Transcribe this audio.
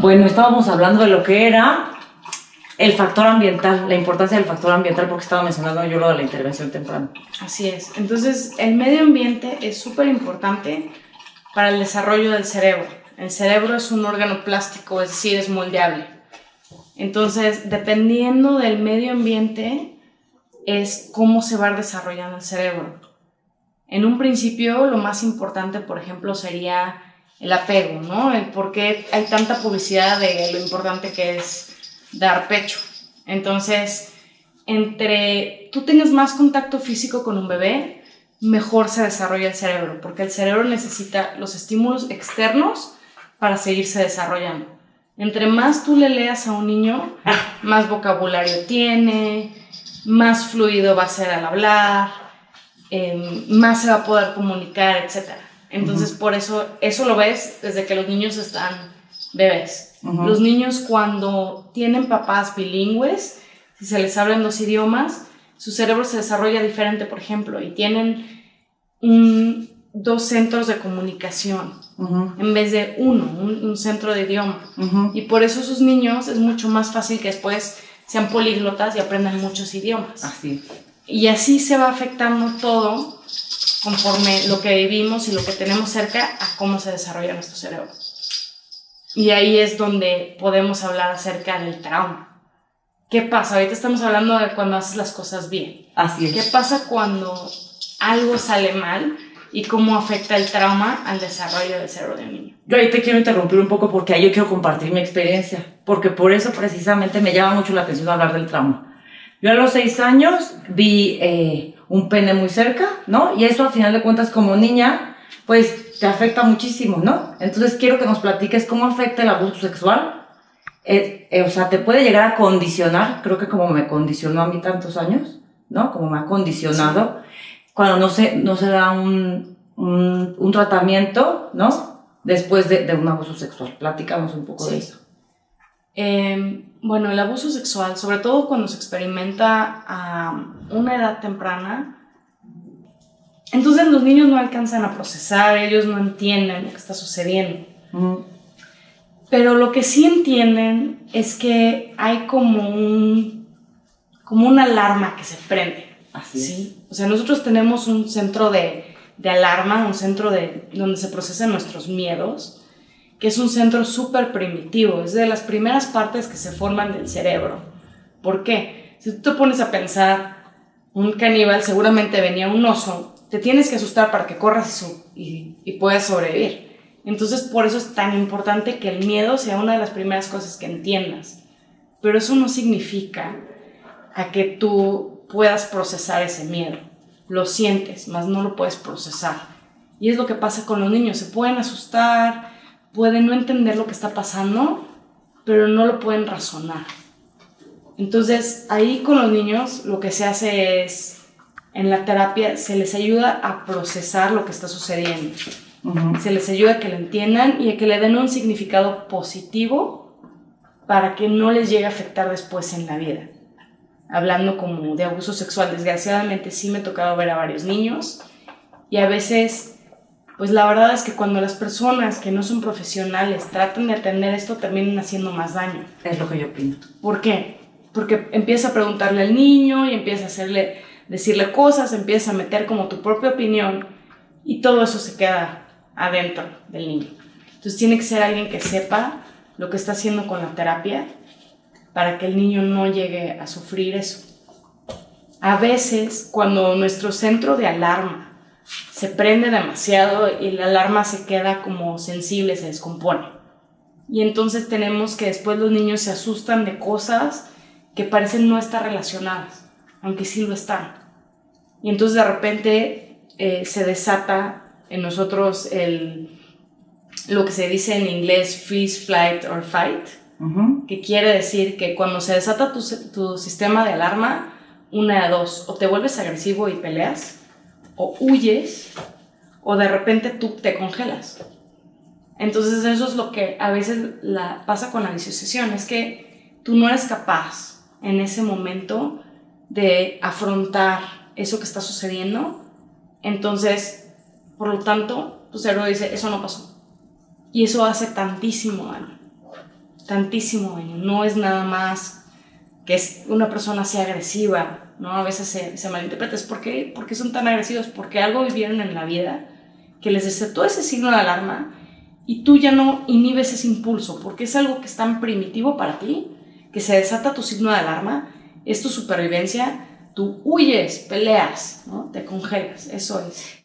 Bueno, estábamos hablando de lo que era el factor ambiental, la importancia del factor ambiental, porque estaba mencionando yo lo de la intervención temprana. Así es. Entonces, el medio ambiente es súper importante para el desarrollo del cerebro. El cerebro es un órgano plástico, es decir, es moldeable. Entonces, dependiendo del medio ambiente, es cómo se va desarrollando el cerebro. En un principio, lo más importante, por ejemplo, sería el apego, ¿no? El por qué hay tanta publicidad de lo importante que es dar pecho. Entonces, entre tú tengas más contacto físico con un bebé, mejor se desarrolla el cerebro, porque el cerebro necesita los estímulos externos para seguirse desarrollando. Entre más tú le leas a un niño, más vocabulario tiene, más fluido va a ser al hablar, más se va a poder comunicar, etc. Entonces, por eso lo ves desde que los niños están bebés. Los niños, cuando tienen papás bilingües, si se les hablan 2 idiomas, su cerebro se desarrolla diferente, por ejemplo, y tienen 2 centros de comunicación en vez de un centro de idioma. Y por eso sus niños es mucho más fácil que después sean políglotas y aprendan muchos idiomas. Así. Y así se va afectando todo conforme lo que vivimos y lo que tenemos cerca a cómo se desarrolla nuestro cerebro. Y ahí es donde podemos hablar acerca del trauma. ¿Qué pasa? Ahorita estamos hablando de cuando haces las cosas bien. Así es. ¿Qué pasa cuando algo sale mal y cómo afecta el trauma al desarrollo del cerebro de un niño? Yo ahí te quiero interrumpir un poco porque ahí yo quiero compartir mi experiencia, porque por eso precisamente me llama mucho la atención hablar del trauma. Yo a los 6 años vi un pene muy cerca, ¿no? Y eso, al final de cuentas, como niña, pues te afecta muchísimo, ¿no? Entonces quiero que nos platiques cómo afecta el abuso sexual. O sea, te puede llegar a condicionar, creo que como me condicionó a mí tantos años, ¿no? Como me ha condicionado, cuando no se da un tratamiento, ¿no? Después de un abuso sexual. Platícanos un poco de eso. Bueno, el abuso sexual, sobre todo cuando se experimenta a una edad temprana, entonces los niños no alcanzan a procesar, ellos no entienden lo que está sucediendo. Pero lo que sí entienden es que hay como una alarma que se prende. Así ¿sí? O sea, nosotros tenemos un centro de alarma, un centro donde se procesan nuestros miedos, que es un centro súper primitivo, es de las primeras partes que se forman del cerebro. ¿Por qué? Si tú te pones a pensar, un caníbal seguramente venía un oso, te tienes que asustar para que corras y puedas sobrevivir. Entonces, por eso es tan importante que el miedo sea una de las primeras cosas que entiendas. Pero eso no significa a que tú puedas procesar ese miedo. Lo sientes, mas no lo puedes procesar. Y es lo que pasa con los niños. Se pueden asustar, pueden no entender lo que está pasando, pero no lo pueden razonar. Entonces, ahí con los niños lo que se hace es, en la terapia, se les ayuda a procesar lo que está sucediendo. Se les ayuda a que lo entiendan y a que le den un significado positivo para que no les llegue a afectar después en la vida. Hablando como de abuso sexual, desgraciadamente sí me ha tocado ver a varios niños y a veces, pues la verdad es que cuando las personas que no son profesionales tratan de atender esto, terminan haciendo más daño. Es lo que yo opino. ¿Por qué? Porque empieza a preguntarle al niño y empieza a decirle cosas, empieza a meter como tu propia opinión y todo eso se queda adentro del niño. Entonces tiene que ser alguien que sepa lo que está haciendo con la terapia para que el niño no llegue a sufrir eso. A veces, cuando nuestro centro de alarma se prende demasiado y la alarma se queda como sensible, se descompone. Y entonces tenemos que después los niños se asustan de cosas que parecen no estar relacionadas, aunque sí lo están. Y entonces de repente se desata en nosotros lo que se dice en inglés freeze, flight or fight, que quiere decir que cuando se desata tu sistema de alarma, una de dos, o te vuelves agresivo y peleas, o huyes, o de repente tú te congelas. Entonces eso es lo que a veces pasa con la disociación, es que tú no eres capaz en ese momento de afrontar eso que está sucediendo, entonces, por lo tanto, tu cerebro dice, eso no pasó. Y eso hace tantísimo daño. tantísimo daño. No es nada más que una persona sea agresiva, ¿no? A veces se malinterpreta. ¿Por qué son tan agresivos? Porque algo vivieron en la vida que les desató ese signo de alarma y tú ya no inhibes ese impulso, porque es algo que es tan primitivo para ti, que se desata tu signo de alarma, es tu supervivencia, tú huyes, peleas, ¿no? Te congelas, eso es.